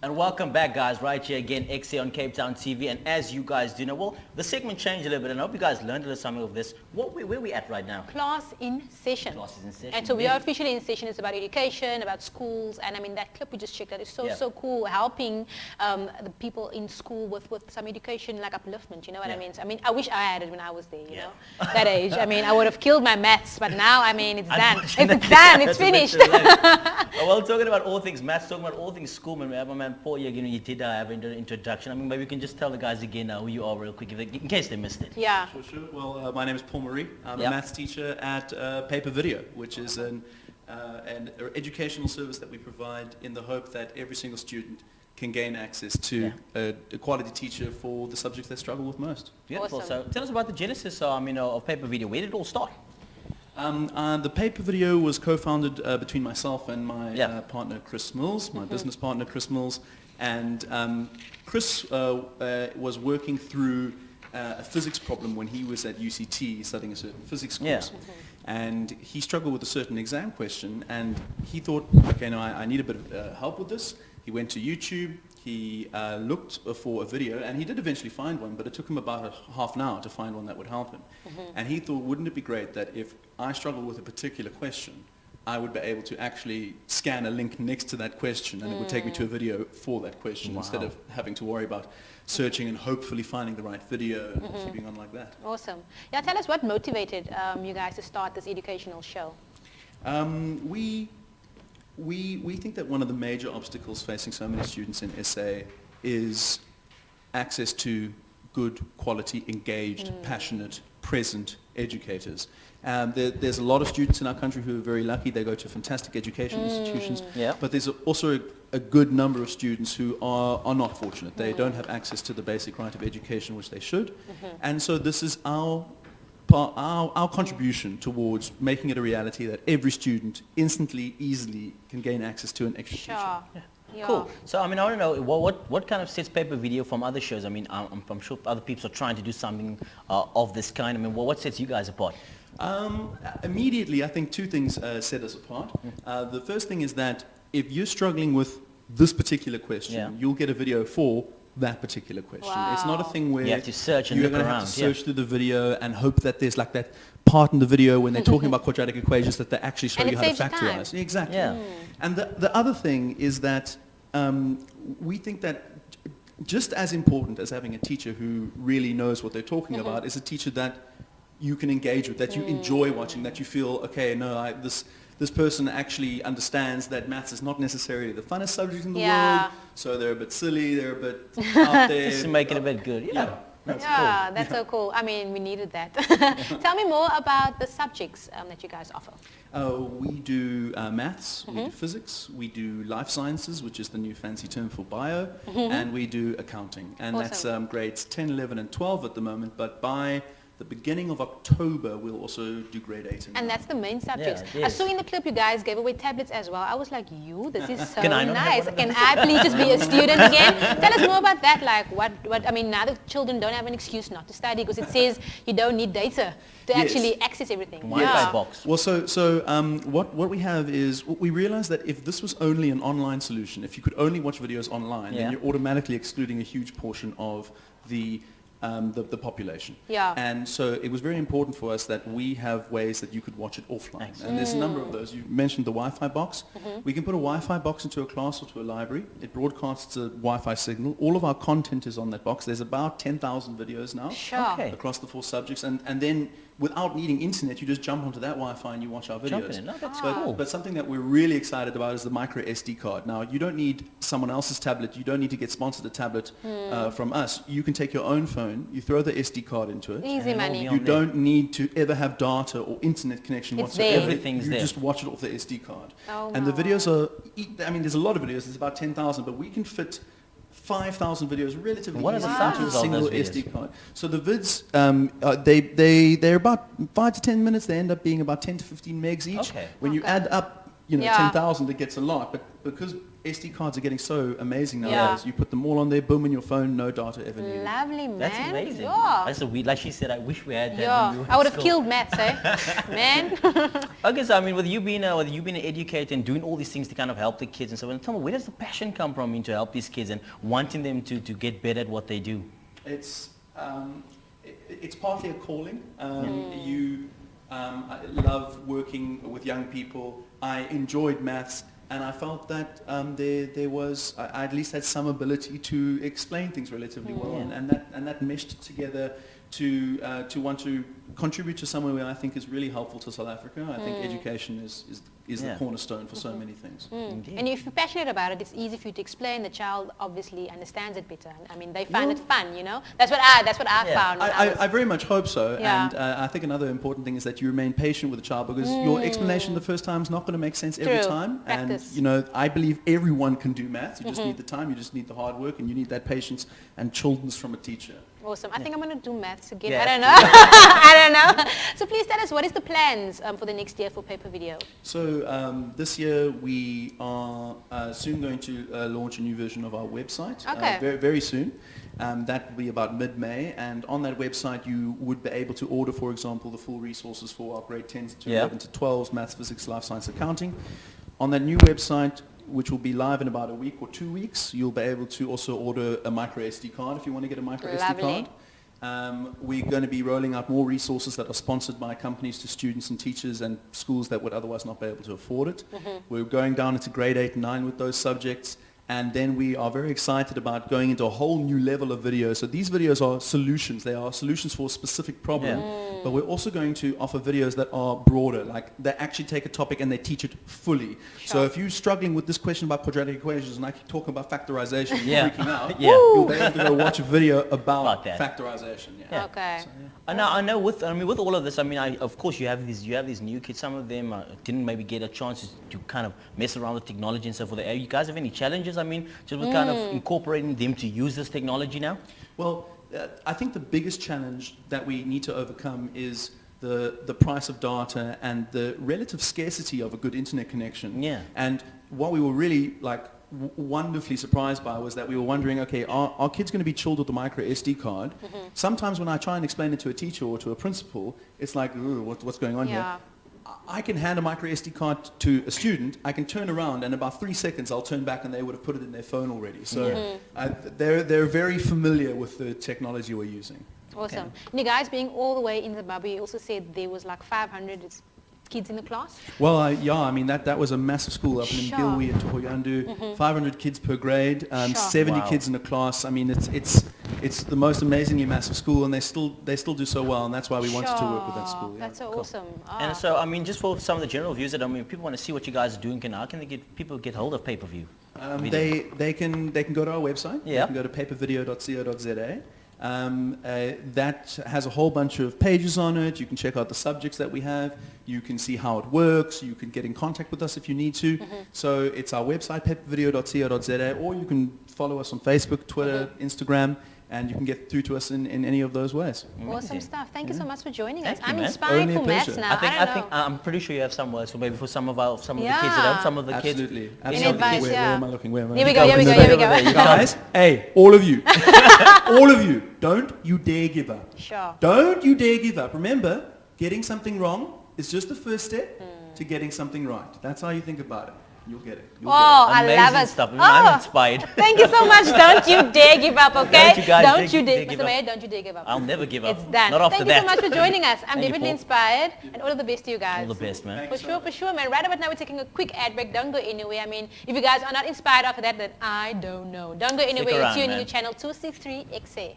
And welcome back, guys, right here again, Ekse on Cape Town TV. And as you guys do know, well, the segment changed a little bit, and I hope you guys learned a little something of this. Where are we at right now? Class in session. Class is in session. And so we are officially in session. It's about education, about schools, and I mean that clip we just checked out is so cool, helping the people in school with some education, like upliftment. You know what I mean? So, I mean, I wish I had it when I was there. You know, that age. I mean, I would have killed my maths, but now I mean, it's done. It's done. It's finished. Well, talking about all things maths, talking about all things schoolman, we have my man Paul here. You know, you did have an introduction. I mean, maybe you can just tell the guys again who you are real quick, in case they missed it. Yeah. Sure. Well, my name is Paul Marie. I'm a maths teacher at Paper Video, which is an educational service that we provide in the hope that every single student can gain access to a quality teacher for the subjects they struggle with most. Beautiful. Awesome. So tell us about the genesis of Paper Video. Where did it all start? The Paper Video was co-founded between myself and my partner Chris Mills, my business partner Chris Mills, and Chris was working through a physics problem when he was at UCT studying a certain physics course. And he struggled with a certain exam question, and he thought, okay, no, I need a bit of help with this. He went to YouTube, he looked for a video, and he did eventually find one, but it took him about half an hour to find one that would help him. And he thought, wouldn't it be great that if I struggled with a particular question, I would be able to actually scan a link next to that question, and it would take me to a video for that question instead of having to worry about searching and hopefully finding the right video and keeping on like that. Awesome. Yeah, tell us what motivated you guys to start this educational show. We think that one of the major obstacles facing so many students in SA is access to good, quality, engaged, passionate, present educators. There's a lot of students in our country who are very lucky. They go to fantastic education institutions, but there's also a good number of students who are not fortunate. They don't have access to the basic right of education, which they should. And so this is our contribution towards making it a reality that every student instantly, easily can gain access to an extra teacher. Yeah. Cool. So, I mean, I want to know what kind of sets Paper Video from other shows. I mean, I'm sure other people are trying to do something of this kind. I mean, what sets you guys apart? Immediately, I think two things set us apart. The first thing is that if you're struggling with this particular question, you'll get a video for that particular question. Wow. It's not a thing where you have to search and you're look going to around. have to search through the video and hope that there's like that part in the video when they're talking about quadratic equations that they actually show you how to factorize. Exactly. And the other thing is that we think that just as important as having a teacher who really knows what they're talking about is a teacher that you can engage with, that you enjoy watching, that you feel, okay, no, this person actually understands that maths is not necessarily the funnest subject in the world, so they're a bit silly, they're a bit out there. Just to make it a bit good. That's so cool. I mean, we needed that. Tell me more about the subjects that you guys offer. We do maths, we do physics, we do life sciences, which is the new fancy term for bio, and we do accounting. And that's grades 10, 11, and 12 at the moment, but by the beginning of October, we'll also do grade 8 and 9. And that's the main subjects. Yeah, I saw in the clip you guys gave away tablets as well. I was like, this is so Can I not nice. have one of Can I please just be a student again? Tell us more about that. Like, what I mean, now the children don't have an excuse not to study because it says you don't need data to actually access everything. Wi-Fi box. Well, so what we have is, we realized that if this was only an online solution, if you could only watch videos online, then you're automatically excluding a huge portion of the population. And so it was very important for us that we have ways that you could watch it offline. And there's a number of those. You mentioned the Wi-Fi box. We can put a Wi-Fi box into a class or to a library. It broadcasts a Wi-Fi signal. All of our content is on that box. There's about 10,000 videos now across the 4 subjects. And then without needing internet, you just jump onto that Wi-Fi and you watch our videos. That's cool. But something that we're really excited about is the microSD card. Now, you don't need someone else's tablet. You don't need to get sponsored a tablet from us. You can take your own phone, you throw the SD card into it. Easy money. You don't need to ever have data or internet connection whatsoever. Everything's there. You just watch it off the SD card. And the videos are, I mean, there's a lot of videos. There's about 10,000, but we can fit 5,000 videos relatively easily into a single SD card. So the vids, they're about 5 to 10 minutes. They end up being about 10 to 15 megs each. When you add up, 10,000, it gets a lot. But because SD cards are getting so amazing nowadays. You put them all on there, boom, in your phone, no data ever needed. Lovely, man. That's amazing. Yeah. That's a weird, like she said, I wish we had that. Yeah, when we were I would in have school. killed maths, eh? Man. Okay, so I mean, with you being an educator and doing all these things to kind of help the kids and so on, tell me, where does the passion come from to help these kids and wanting them to get better at what they do? It's partly a calling. I love working with young people. I enjoyed maths, and I felt that I at least had some ability to explain things relatively well, and that meshed together to want to contribute to somewhere where I think is really helpful to South Africa. I think education is the cornerstone for so many things. And if you're passionate about it, it's easy for you to explain. The child obviously understands it better. I mean, they find it fun, you know. That's what I found. I very much hope so. Yeah. And I think another important thing is that you remain patient with the child, because your explanation the first time is not going to make sense every time. Practice. And, you know, I believe everyone can do maths. You just need the time, you just need the hard work, and you need that patience and children's from a teacher. Awesome. I think I'm going to do maths again. Yeah. I don't know. I don't know. So please tell us, what is the plans for the next year for Paper Video? So this year we are soon going to launch a new version of our website. Okay. Very, very soon. That will be about mid-May, and on that website you would be able to order, for example, the full resources for our grade 10s to 11 to 12s, maths, physics, life science, accounting. On that new website, which will be live in about a week or 2 weeks, you'll be able to also order a microSD card if you want to get a microSD card. We're going to be rolling out more resources that are sponsored by companies to students and teachers and schools that would otherwise not be able to afford it. We're going down into grade 8 and 9 with those subjects. And then we are very excited about going into a whole new level of videos. So these videos are solutions. They are solutions for a specific problem. But we're also going to offer videos that are broader. Like they actually take a topic and they teach it fully. Sure. So if you're struggling with this question about quadratic equations and I keep talking about factorization, Yeah. freaking out, Yeah. you'll be able to go watch a video about that. factorization. Yeah. Okay. So, I know with all of this, I mean, of course you have these new kids. Some of them didn't maybe get a chance to kind of mess around with technology and stuff. You guys have any challenges? I mean, just with kind of incorporating them to use this technology now? Well, I think the biggest challenge that we need to overcome is the price of data and the relative scarcity of a good internet connection. Yeah. And what we were really wonderfully surprised by was that we were wondering, okay, are kids going to be chilled with the micro SD card? Sometimes when I try and explain it to a teacher or to a principal, it's like, ooh, what's going on here? I can hand a micro SD card to a student, I can turn around, and in about 3 seconds I'll turn back and they would have put it in their phone already. So they're very familiar with the technology we're using. Awesome. Okay. And you guys being all the way in Zimbabwe, you also said there was like 500 kids in the class? Well, I mean, that was a massive school up in Sure. Gilwe and Tohoyandu, 500 kids per grade, Sure. 70 Wow. kids in a class. I mean, it's the most amazingly massive school, and they still do so well, and that's why we wanted to work with that school. Yeah. That's so awesome. And so, I mean, just for some of the general viewers, people want to see what you guys are doing, how can people get hold of pay-per-view? They can go to our website. Yeah. They can go to papervideo.co.za. That has a whole bunch of pages on it. You can check out the subjects that we have. You can see how it works. You can get in contact with us if you need to. So it's our website, papervideo.co.za, or you can follow us on Facebook, Twitter, Instagram, and you can get through to us in any of those ways. Awesome stuff. Thank you so much for joining us. Thank you, I'm man. inspired Only a for maths pleasure. now. I don't know. I'm pretty sure you have some words for some of the kids at home. Some of the kids. Absolutely. advice, Where yeah. am I looking? Where am I Here we looking? go, here we go. Guys, hey, all of you, all of you, don't you dare give up. Sure. Don't you dare give up. Remember, getting something wrong is just the first step to getting something right. That's how you think about it. You'll get it. You'll Oh, I Amazing love it. stuff. I'm inspired. Thank you so much. Don't you dare give up, okay? Don't you guys Don't dare you dare, give Mr. up. Mayor, don't you dare give up. I'll never give up. It's done. Not after Thank that. you so much for joining us. I'm Thank you, definitely Paul. inspired, and all of the best to you guys. All the best, man. For sure, man. Right about now, we're taking a quick ad break. Don't go anywhere. I mean, if you guys are not inspired after that, then I don't know. Don't go anywhere. You're around, tuning man. to channel 263 Ekse.